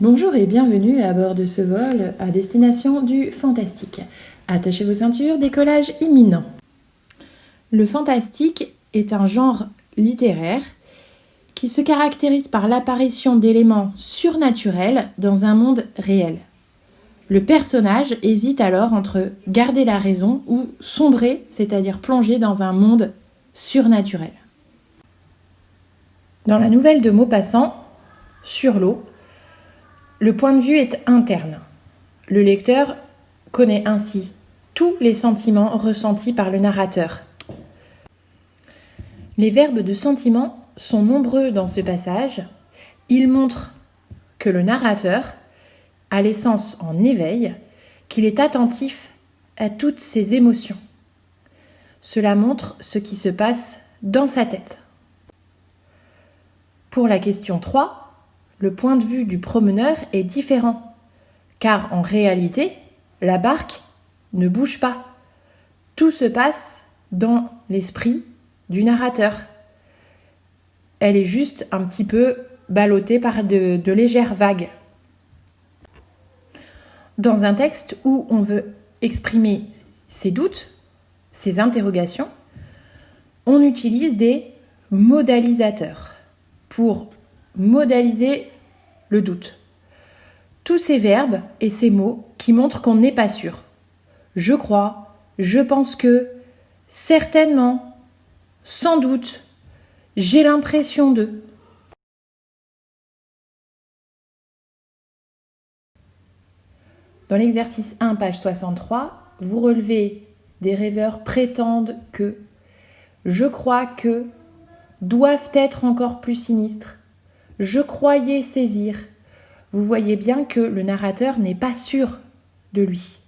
Bonjour et bienvenue à bord de ce vol à destination du fantastique. Attachez vos ceintures, décollage imminent. Le fantastique est un genre littéraire qui se caractérise par l'apparition d'éléments surnaturels dans un monde réel. Le personnage hésite alors entre garder la raison ou sombrer, c'est-à-dire plonger dans un monde surnaturel. Dans la nouvelle de Maupassant, Sur l'eau, le point de vue est interne. Le lecteur connaît ainsi tous les sentiments ressentis par le narrateur. Les verbes de sentiment sont nombreux dans ce passage. Ils montrent que le narrateur a les sens en éveil, qu'il est attentif à toutes ses émotions. Cela montre ce qui se passe dans sa tête. Pour la question 3, le point de vue du promeneur est différent, car en réalité, la barque ne bouge pas. Tout se passe dans l'esprit du narrateur. Elle est juste un petit peu ballottée par de légères vagues. Dans un texte où on veut exprimer ses doutes, ses interrogations, on utilise des modalisateurs pour modaliser le doute. Tous ces verbes et ces mots qui montrent qu'on n'est pas sûr. Je crois, je pense que, certainement, sans doute, j'ai l'impression de. Dans l'exercice 1, page 63, vous relevez des rêveurs prétendent que, je crois que, doivent être encore plus sinistres. Je croyais saisir. Vous voyez bien que le narrateur n'est pas sûr de lui.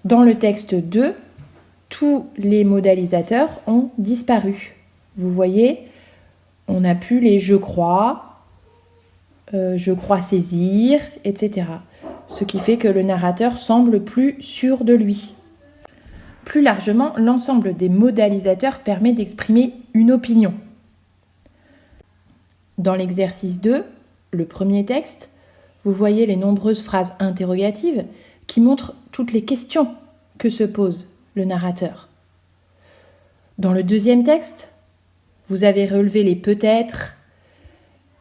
Dans le texte 2, tous les modalisateurs ont disparu. Vous voyez, on n'a plus les je crois saisir, etc. Ce qui fait que le narrateur semble plus sûr de lui. Plus largement, l'ensemble des modalisateurs permet d'exprimer une opinion. Dans l'exercice 2, le premier texte, vous voyez les nombreuses phrases interrogatives qui montrent toutes les questions que se pose le narrateur. Dans le deuxième texte, vous avez relevé les peut-être,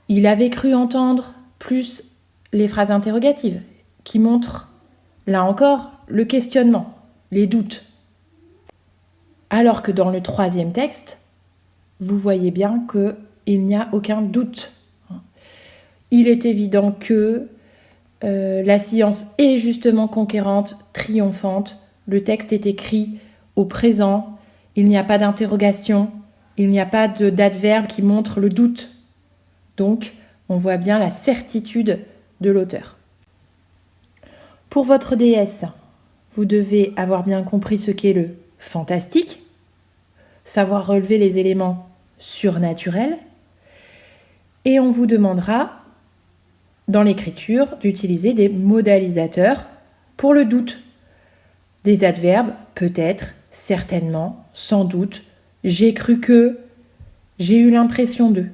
il avait cru entendre, plus les phrases interrogatives qui montrent, là encore, le questionnement, les doutes. Alors que dans le troisième texte, vous voyez bien qu'il n'y a aucun doute. Il est évident que la science est justement conquérante, triomphante. Le texte est écrit au présent. Il n'y a pas d'interrogation. Il n'y a pas d'adverbe qui montre le doute. Donc, on voit bien la certitude de l'auteur. Pour votre DS, vous devez avoir bien compris ce qu'est le fantastique, savoir relever les éléments surnaturels, et on vous demandera, dans l'écriture, d'utiliser des modalisateurs pour le doute. Des adverbes, peut-être, certainement, sans doute, j'ai cru que, j'ai eu l'impression de.